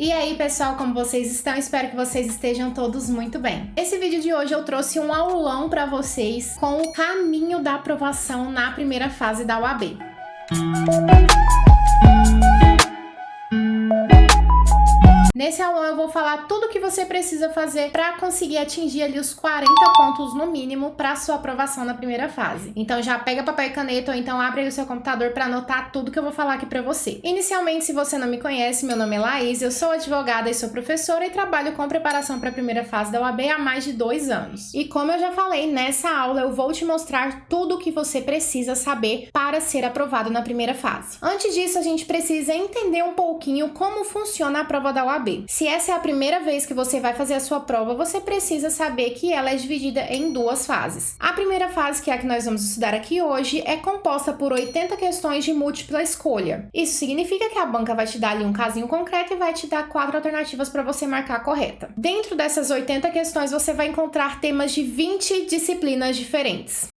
E aí, pessoal, como vocês estão? Espero que vocês estejam todos muito bem. Esse vídeo de hoje eu trouxe um aulão para vocês com o caminho da aprovação na primeira fase da UAB. Nesse aulão eu vou falar tudo o que você precisa fazer para conseguir atingir ali os 40 pontos no mínimo para sua aprovação na primeira fase. Então já pega papel e caneta ou então abre aí o seu computador para anotar tudo que eu vou falar aqui para você. Inicialmente, se você não me conhece, meu nome é Laís, eu sou advogada e sou professora e trabalho com preparação para a primeira fase da UAB há mais de 2 anos. E como eu já falei, nessa aula eu vou te mostrar tudo o que você precisa saber para ser aprovado na primeira fase. Antes disso, a gente precisa entender um pouquinho como funciona a prova da UAB. Se essa é a primeira vez que você vai fazer a sua prova, você precisa saber que ela é dividida em 2 fases. A primeira fase, que é a que nós vamos estudar aqui hoje, é composta por 80 questões de múltipla escolha. Isso significa que a banca vai te dar ali um casinho concreto e vai te dar 4 alternativas para você marcar a correta. Dentro dessas 80 questões, você vai encontrar temas de 20 disciplinas diferentes.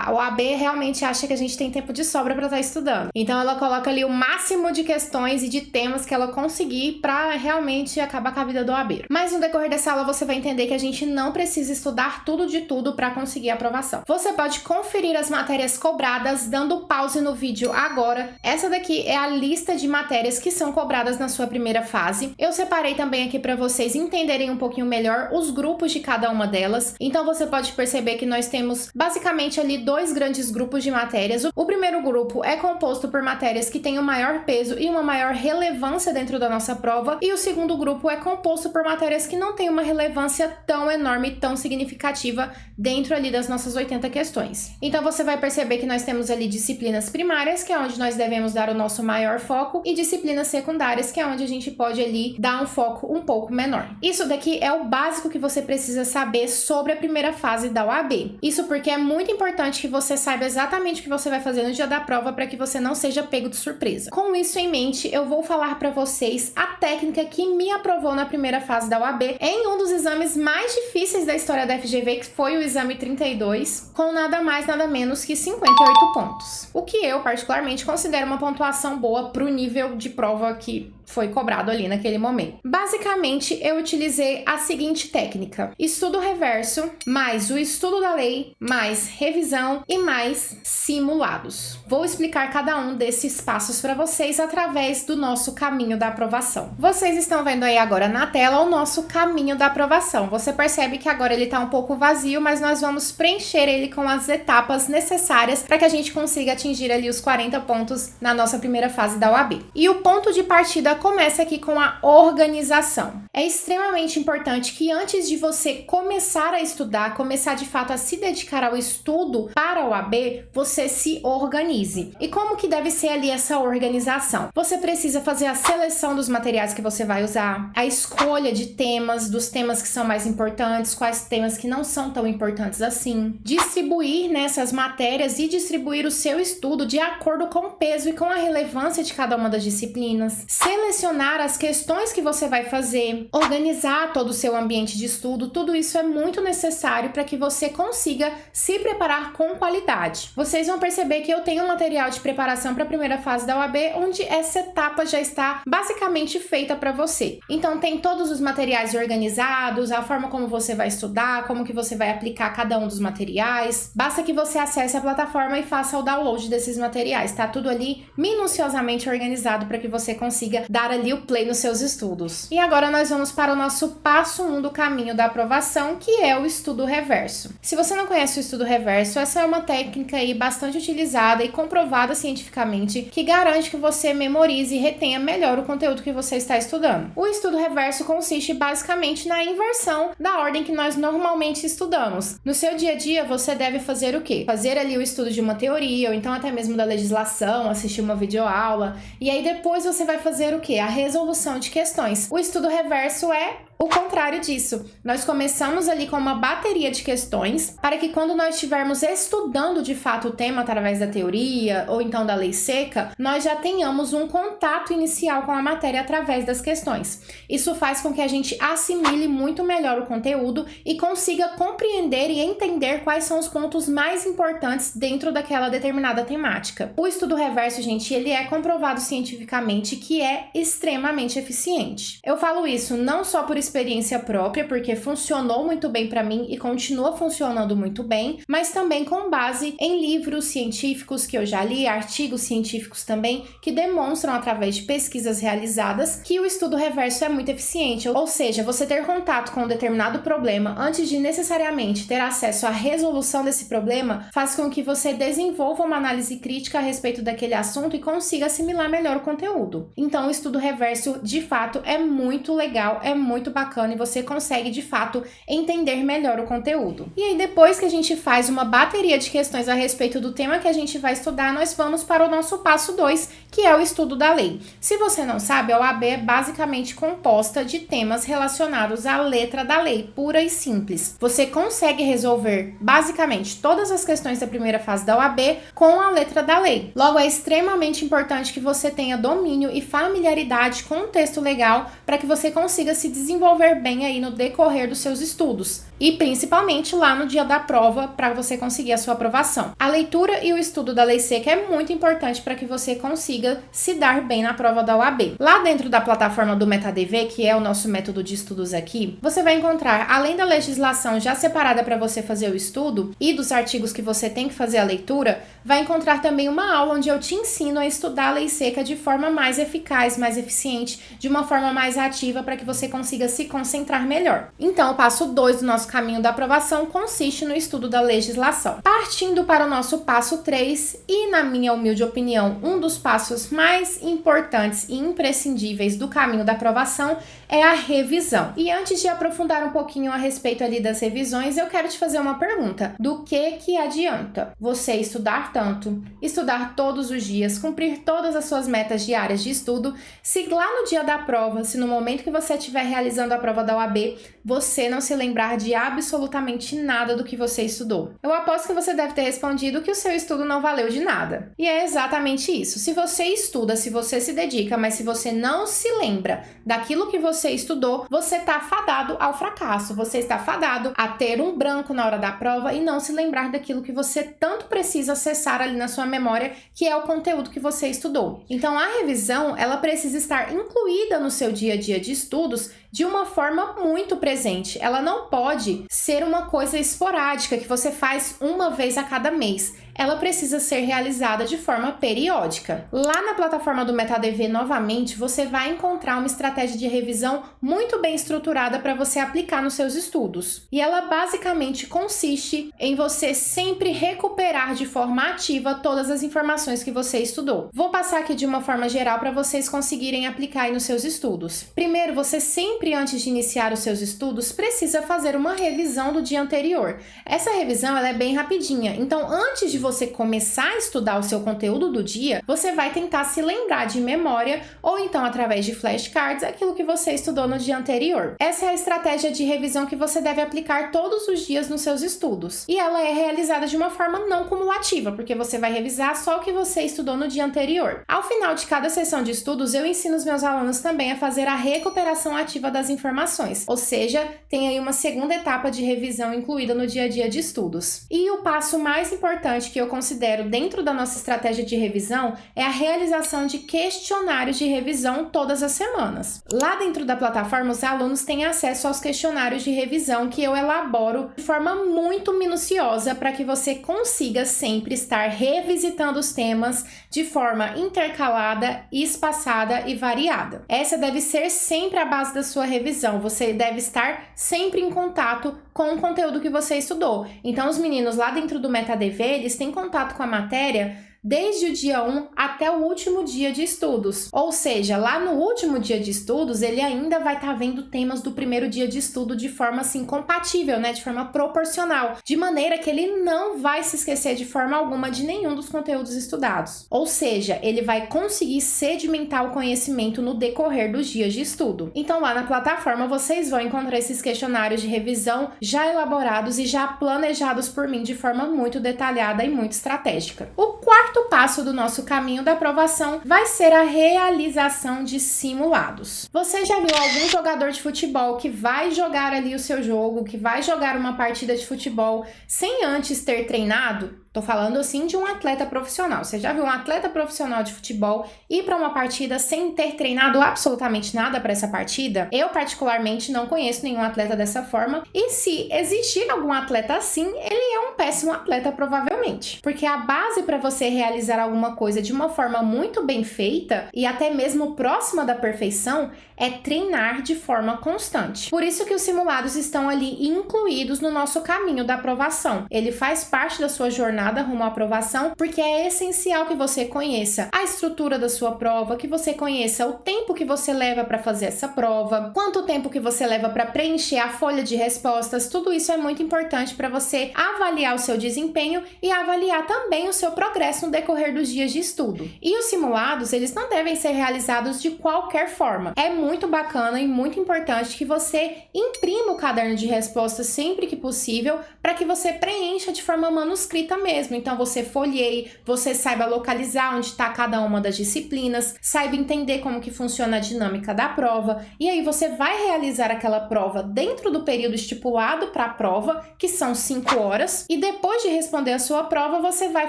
A OAB realmente acha que a gente tem tempo de sobra para estar estudando. Então ela coloca ali o máximo de questões e de temas que ela conseguir para realmente acabar com a vida do OABeiro. Mas no decorrer dessa aula você vai entender que a gente não precisa estudar tudo de tudo para conseguir a aprovação. Você pode conferir as matérias cobradas dando pause no vídeo agora. Essa daqui é a lista de matérias que são cobradas na sua primeira fase. Eu separei também aqui para vocês entenderem um pouquinho melhor os grupos de cada uma delas. Então você pode perceber que nós temos basicamente ali 2 grandes grupos de matérias. O primeiro grupo é composto por matérias que têm um maior peso e uma maior relevância dentro da nossa prova, e o segundo grupo é composto por matérias que não têm uma relevância tão enorme, tão significativa dentro ali das nossas 80 questões. Então você vai perceber que nós temos ali disciplinas primárias, que é onde nós devemos dar o nosso maior foco, e disciplinas secundárias, que é onde a gente pode ali dar um foco um pouco menor. Isso daqui é o básico que você precisa saber sobre a primeira fase da UAB. Isso porque é muito importante que você saiba exatamente o que você vai fazer no dia da prova para que você não seja pego de surpresa. Com isso em mente, eu vou falar para vocês a técnica que me aprovou na primeira fase da UAB em um dos exames mais difíceis da história da FGV, que foi o exame 32, com nada mais nada menos que 58 pontos. O que eu particularmente considero uma pontuação boa para o nível de prova que foi cobrado ali naquele momento. Basicamente, eu utilizei a seguinte técnica: estudo reverso, mais o estudo da lei, mais revisão e mais simulados. Vou explicar cada um desses passos para vocês através do nosso caminho da aprovação. Vocês estão vendo aí agora na tela o nosso caminho da aprovação. Você percebe que agora ele está um pouco vazio, mas nós vamos preencher ele com as etapas necessárias para que a gente consiga atingir ali os 40 pontos na nossa primeira fase da UAB. E o ponto de partida começa aqui com a organização. É extremamente importante que antes de você começar a estudar, começar de fato a se dedicar ao estudo para a OAB, você se organize. E como que deve ser ali essa organização? Você precisa fazer a seleção dos materiais que você vai usar, a escolha de temas, dos temas que são mais importantes, quais temas que não são tão importantes assim, distribuir nessas matérias e distribuir o seu estudo de acordo com o peso e com a relevância de cada uma das disciplinas, selecionar as questões que você vai fazer, organizar todo o seu ambiente de estudo. Tudo isso é muito necessário para que você consiga se preparar com qualidade. Vocês vão perceber que eu tenho um material de preparação para a primeira fase da UAB, onde essa etapa já está basicamente feita para você. Então tem todos os materiais organizados, a forma como você vai estudar, como que você vai aplicar cada um dos materiais. Basta que você acesse a plataforma e faça o download desses materiais. Tá tudo ali minuciosamente organizado para que você consiga dar ali o play nos seus estudos. E agora nós vamos para o nosso passo 1 do caminho da aprovação, que é o estudo reverso. Se você não conhece o estudo reverso, essa é uma técnica aí bastante utilizada e comprovada cientificamente, que garante que você memorize e retenha melhor o conteúdo que você está estudando. O estudo reverso consiste basicamente na inversão da ordem que nós normalmente estudamos. No seu dia a dia, você deve fazer o quê? Fazer ali o estudo de uma teoria, ou então até mesmo da legislação, assistir uma videoaula, e aí depois você vai fazer o quê? A resolução de questões. O estudo reverso é O contrário disso, nós começamos ali com uma bateria de questões para que quando nós estivermos estudando de fato o tema através da teoria ou então da lei seca, nós já tenhamos um contato inicial com a matéria através das questões. Isso faz com que a gente assimile muito melhor o conteúdo e consiga compreender e entender quais são os pontos mais importantes dentro daquela determinada temática. O estudo reverso, gente, ele é comprovado cientificamente que é extremamente eficiente. Eu falo isso não só por experiência própria, porque funcionou muito bem para mim e continua funcionando muito bem, mas também com base em livros científicos que eu já li, artigos científicos também, que demonstram através de pesquisas realizadas que o estudo reverso é muito eficiente, ou seja, você ter contato com um determinado problema antes de necessariamente ter acesso à resolução desse problema faz com que você desenvolva uma análise crítica a respeito daquele assunto e consiga assimilar melhor o conteúdo. Então, o estudo reverso, de fato, é muito legal, é muito bacana e você consegue, de fato, entender melhor o conteúdo. E aí, depois que a gente faz uma bateria de questões a respeito do tema que a gente vai estudar, nós vamos para o nosso passo 2, que é o estudo da lei. Se você não sabe, a OAB é basicamente composta de temas relacionados à letra da lei, pura e simples. Você consegue resolver, basicamente, todas as questões da primeira fase da OAB com a letra da lei. Logo, é extremamente importante que você tenha domínio e familiaridade com o texto legal para que você consiga se desenvolver bem aí no decorrer dos seus estudos. E principalmente lá no dia da prova para você conseguir a sua aprovação. A leitura e o estudo da lei seca é muito importante para que você consiga se dar bem na prova da OAB. Lá dentro da plataforma do MetaDV, que é o nosso método de estudos aqui, você vai encontrar, além da legislação já separada para você fazer o estudo e dos artigos que você tem que fazer a leitura, vai encontrar também uma aula onde eu te ensino a estudar a lei seca de forma mais eficaz, mais eficiente, de uma forma mais ativa para que você consiga se concentrar melhor. Então, o passo 2 do nosso caminho da aprovação consiste no estudo da legislação. Partindo para o nosso passo 3, e na minha humilde opinião, um dos passos mais importantes e imprescindíveis do caminho da aprovação é a revisão. E antes de aprofundar um pouquinho a respeito ali das revisões, eu quero te fazer uma pergunta. Do que adianta você estudar tanto, estudar todos os dias, cumprir todas as suas metas diárias de estudo, se lá no dia da prova, se no momento que você estiver realizando a prova da OAB, você não se lembrar de absolutamente nada do que você estudou? Eu aposto que você deve ter respondido que o seu estudo não valeu de nada. E é exatamente isso. Se você estuda, se você se dedica, mas se você não se lembra daquilo que você estudou, você está fadado ao fracasso. Você está fadado a ter um branco na hora da prova e não se lembrar daquilo que você tanto precisa acessar ali na sua memória, que é o conteúdo que você estudou. Então, a revisão, ela precisa estar incluída no seu dia a dia de estudos de uma forma muito presente. Ela não pode ser uma coisa esporádica que você faz uma vez a cada mês. Ela precisa ser realizada de forma periódica. Lá na plataforma do MetaDV, novamente, você vai encontrar uma estratégia de revisão muito bem estruturada para você aplicar nos seus estudos. E ela basicamente consiste em você sempre recuperar de forma ativa todas as informações que você estudou. Vou passar aqui de uma forma geral para vocês conseguirem aplicar aí nos seus estudos. Primeiro, você sempre, antes de iniciar os seus estudos, precisa fazer uma revisão do dia anterior. Essa revisão ela é bem rapidinha, então antes de você começar a estudar o seu conteúdo do dia, você vai tentar se lembrar de memória ou então através de flashcards aquilo que você estudou no dia anterior. Essa é a estratégia de revisão que você deve aplicar todos os dias nos seus estudos. E ela é realizada de uma forma não cumulativa, porque você vai revisar só o que você estudou no dia anterior. Ao final de cada sessão de estudos, eu ensino os meus alunos também a fazer a recuperação ativa das informações, ou seja, tem aí uma segunda etapa de revisão incluída no dia a dia de estudos. E o passo mais importante que eu considero dentro da nossa estratégia de revisão é a realização de questionários de revisão todas as semanas. Lá dentro da plataforma, os alunos têm acesso aos questionários de revisão que eu elaboro de forma muito minuciosa para que você consiga sempre estar revisitando os temas de forma intercalada, espaçada e variada. Essa deve ser sempre a base da sua revisão. Você deve estar sempre em contato com o conteúdo que você estudou. Então, os meninos lá dentro do MetaDV, eles têm contato com a matéria desde o dia 1 até o último dia de estudos. Ou seja, lá no último dia de estudos, ele ainda vai estar vendo temas do primeiro dia de estudo de forma assim compatível, né, de forma proporcional, de maneira que ele não vai se esquecer de forma alguma de nenhum dos conteúdos estudados. Ou seja, ele vai conseguir sedimentar o conhecimento no decorrer dos dias de estudo. Então lá na plataforma vocês vão encontrar esses questionários de revisão já elaborados e já planejados por mim de forma muito detalhada e muito estratégica. O quarto passo do nosso caminho da aprovação vai ser a realização de simulados. Você já viu algum jogador de futebol que vai jogar ali o seu jogo, que vai jogar uma partida de futebol sem antes ter treinado? Tô falando assim de um atleta profissional. Você já viu um atleta profissional de futebol ir para uma partida sem ter treinado absolutamente nada para essa partida? Eu particularmente não conheço nenhum atleta dessa forma. E se existir algum atleta assim, ele é um péssimo atleta provavelmente. Porque a base para você realizar alguma coisa de uma forma muito bem feita e até mesmo próxima da perfeição é treinar de forma constante. Por isso que os simulados estão ali incluídos no nosso caminho da aprovação. Ele faz parte da sua jornada rumo à aprovação, porque é essencial que você conheça a estrutura da sua prova, que você conheça o tempo que você leva para fazer essa prova, quanto tempo que você leva para preencher a folha de respostas. Tudo isso é muito importante para você avaliar o seu desempenho e avaliar também o seu progresso no decorrer dos dias de estudo. E os simulados, eles não devem ser realizados de qualquer forma. É muito bacana e muito importante que você imprima o caderno de respostas sempre que possível, para que você preencha de forma manuscrita mesmo. Então você folheie, você saiba localizar onde está cada uma das disciplinas, saiba entender como que funciona a dinâmica da prova, e aí você vai realizar aquela prova dentro do período estipulado para a prova, que são 5 horas, e depois de responder a sua prova, você vai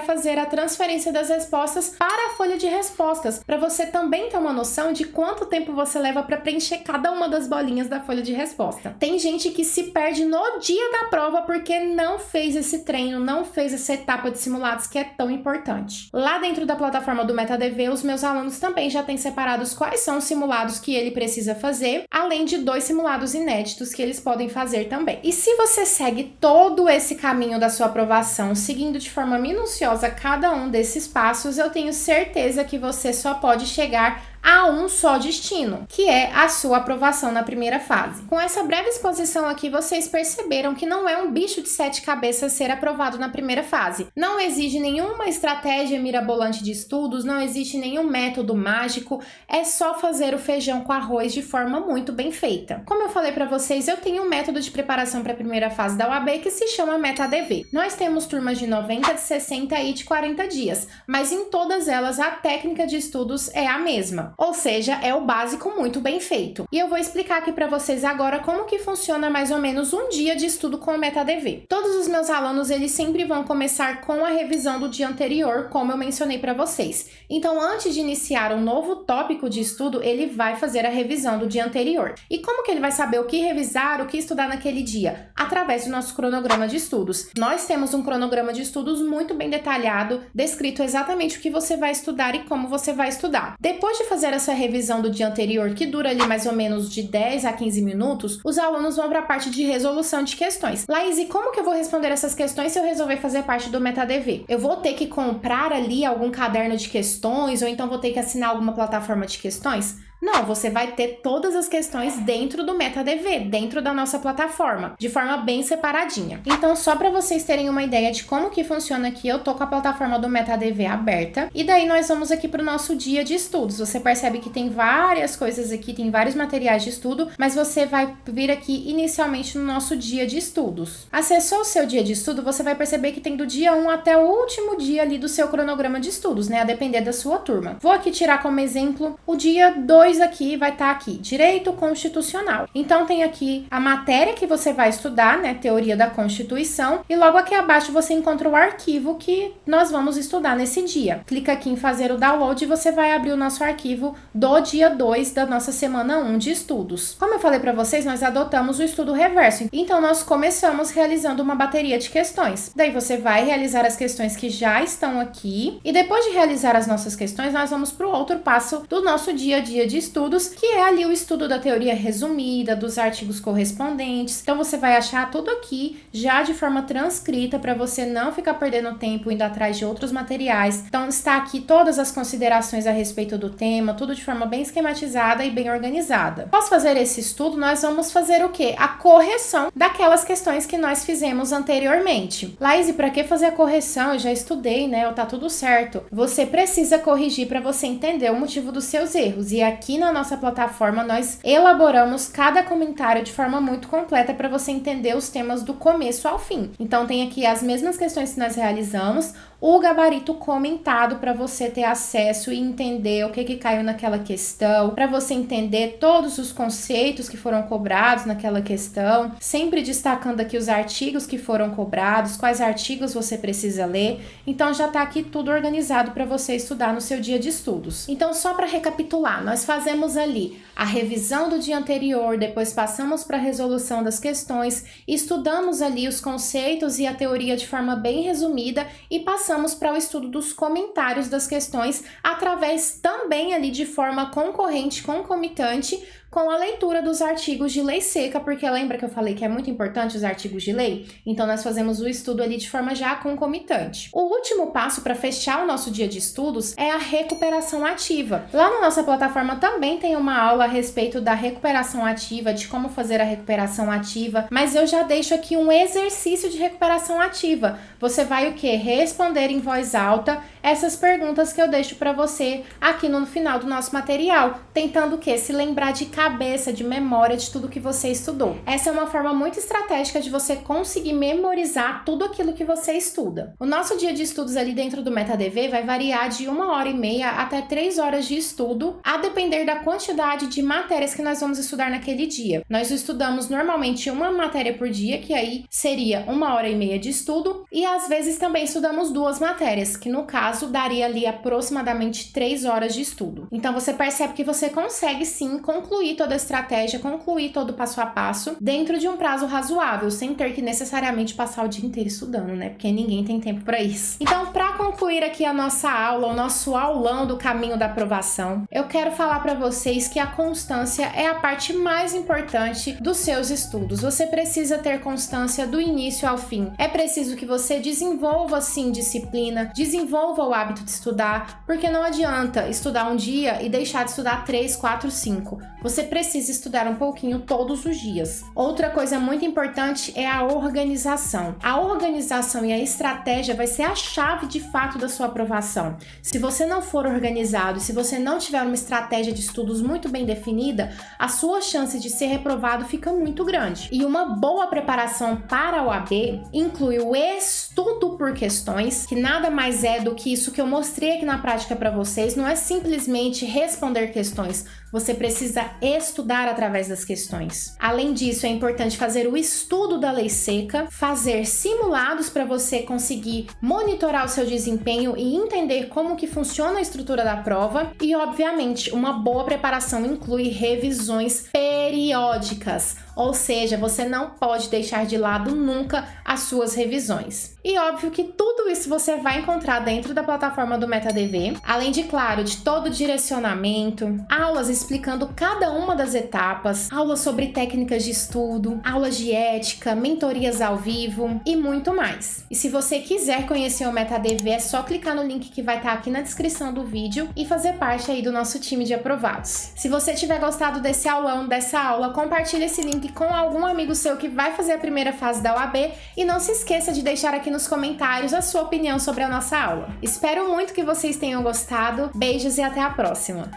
fazer a transferência das respostas para a folha de respostas, para você também ter uma noção de quanto tempo você leva para preencher cada uma das bolinhas da folha de resposta. Tem gente que se perde no dia da prova porque não fez esse treino, não fez essa etapa de simulados que é tão importante. Lá dentro da plataforma do MetaDV, os meus alunos também já têm separados quais são os simulados que ele precisa fazer, além de 2 simulados inéditos que eles podem fazer também. E se você segue todo esse caminho da sua aprovação, seguindo de forma minuciosa cada um desses passos, eu tenho certeza que você só pode chegar a um só destino, que é a sua aprovação na primeira fase. Com essa breve exposição aqui, vocês perceberam que não é um bicho de 7 cabeças ser aprovado na primeira fase. Não exige nenhuma estratégia mirabolante de estudos, não existe nenhum método mágico, é só fazer o feijão com arroz de forma muito bem feita. Como eu falei para vocês, eu tenho um método de preparação para a primeira fase da UAB que se chama MetaDV. Nós temos turmas de 90, de 60 e de 40 dias, mas em todas elas a técnica de estudos é a mesma. Ou seja, é o básico muito bem feito. E eu vou explicar aqui para vocês agora como que funciona mais ou menos um dia de estudo com o MetaDV. Todos os meus alunos, eles sempre vão começar com a revisão do dia anterior, como eu mencionei para vocês. Então, antes de iniciar um novo tópico de estudo, ele vai fazer a revisão do dia anterior. E como que ele vai saber o que revisar, o que estudar naquele dia? Através do nosso cronograma de estudos. Nós temos um cronograma de estudos muito bem detalhado, descrito exatamente o que você vai estudar e como você vai estudar. Depois de fazer essa revisão do dia anterior, que dura ali mais ou menos de 10 a 15 minutos, os alunos vão para a parte de resolução de questões. Laís, e como que eu vou responder essas questões se eu resolver fazer parte do MetaDV? Eu vou ter que comprar ali algum caderno de questões, ou então vou ter que assinar alguma plataforma de questões? Não, você vai ter todas as questões dentro do MetaDV, dentro da nossa plataforma, de forma bem separadinha. Então, só para vocês terem uma ideia de como que funciona aqui, eu tô com a plataforma do MetaDV aberta, e daí nós vamos aqui para o nosso dia de estudos. Você percebe que tem várias coisas aqui, tem vários materiais de estudo, mas você vai vir aqui inicialmente no nosso dia de estudos. Acessou o seu dia de estudo, você vai perceber que tem do dia 1 até o último dia ali do seu cronograma de estudos, né? A depender da sua turma. Vou aqui tirar como exemplo o dia 2 aqui, vai estar aqui, Direito Constitucional. Então tem aqui a matéria que você vai estudar, né, Teoria da Constituição, e logo aqui abaixo você encontra o arquivo que nós vamos estudar nesse dia. Clica aqui em fazer o download e você vai abrir o nosso arquivo do dia 2 da nossa semana 1 de estudos. Como eu falei para vocês, nós adotamos o estudo reverso, então nós começamos realizando uma bateria de questões. Daí você vai realizar as questões que já estão aqui, e depois de realizar as nossas questões, nós vamos para o outro passo do nosso dia a dia de estudos, que é ali o estudo da teoria resumida, dos artigos correspondentes. Então você vai achar tudo aqui já de forma transcrita para você não ficar perdendo tempo indo atrás de outros materiais. Então está aqui todas as considerações a respeito do tema, tudo de forma bem esquematizada e bem organizada. Após fazer esse estudo, nós vamos fazer o quê? A correção daquelas questões que nós fizemos anteriormente. Laís, para que fazer a correção? Eu já estudei, né? Tá tudo certo. Você precisa corrigir para você entender o motivo dos seus erros. E aqui na nossa plataforma nós elaboramos cada comentário de forma muito completa para você entender os temas do começo ao fim. Então tem aqui as mesmas questões que nós realizamos, o gabarito comentado para você ter acesso e entender o que caiu naquela questão, para você entender todos os conceitos que foram cobrados naquela questão, sempre destacando aqui os artigos que foram cobrados, quais artigos você precisa ler. Então já está aqui tudo organizado para você estudar no seu dia de estudos. Então só para recapitular, nós fazemos ali a revisão do dia anterior, depois passamos para a resolução das questões, estudamos ali os conceitos e a teoria de forma bem resumida e passamos para o estudo dos comentários das questões através também ali de forma concomitante com a leitura dos artigos de lei seca, porque lembra que eu falei que é muito importante os artigos de lei? Então nós fazemos o estudo ali de forma já concomitante. O último passo para fechar o nosso dia de estudos é a recuperação ativa. Lá na nossa plataforma também tem uma aula a respeito da recuperação ativa, de como fazer a recuperação ativa, mas eu já deixo aqui um exercício de recuperação ativa. Você vai o quê? Responder em voz alta essas perguntas que eu deixo para você aqui no final do nosso material, tentando o quê? Se lembrar de cabeça, de memória de tudo que você estudou. Essa é uma forma muito estratégica de você conseguir memorizar tudo aquilo que você estuda. O nosso dia de estudos ali dentro do MetaDV vai variar de 1h30 até 3 horas de estudo, a depender da quantidade de matérias que nós vamos estudar naquele dia. Nós estudamos normalmente uma matéria por dia, que aí seria 1h30 de estudo, e às vezes também estudamos 2 matérias, que no caso daria ali aproximadamente 3 horas de estudo. Então você percebe que você consegue sim concluir toda a estratégia, concluir todo o passo a passo dentro de um prazo razoável, sem ter que necessariamente passar o dia inteiro estudando, né? Porque ninguém tem tempo para isso. Então, para concluir aqui a nossa aula, o nosso aulão do caminho da aprovação, eu quero falar para vocês que a constância é a parte mais importante dos seus estudos. Você precisa ter constância do início ao fim. É preciso que você desenvolva, sim, disciplina, desenvolva o hábito de estudar, porque não adianta estudar um dia e deixar de estudar 3, 4, 5. Você precisa estudar um pouquinho todos os dias. Outra coisa muito importante é a organização. A organização e a estratégia vai ser a chave de fato da sua aprovação. Se você não for organizado, se você não tiver uma estratégia de estudos muito bem definida, a sua chance de ser reprovado fica muito grande. E uma boa preparação para a OAB inclui o estudo por questões, que nada mais é do que isso que eu mostrei aqui na prática para vocês. Não é simplesmente responder questões, você precisa estudar através das questões. Além disso, é importante fazer o estudo da lei seca, fazer simulados para você conseguir monitorar o seu desempenho e entender como que funciona a estrutura da prova. E, obviamente, uma boa preparação inclui revisões periódicas. Ou seja, você não pode deixar de lado nunca as suas revisões. E óbvio que tudo isso você vai encontrar dentro da plataforma do MetaDV, além de, claro, de todo o direcionamento, aulas explicando cada uma das etapas, aulas sobre técnicas de estudo, aulas de ética, mentorias ao vivo e muito mais. E se você quiser conhecer o MetaDV, é só clicar no link que vai estar aqui na descrição do vídeo e fazer parte aí do nosso time de aprovados. Se você tiver gostado desse aulão, dessa aula, compartilhe esse link com algum amigo seu que vai fazer a primeira fase da OAB e não se esqueça de deixar aqui nos comentários a sua opinião sobre a nossa aula. Espero muito que vocês tenham gostado, beijos e até a próxima!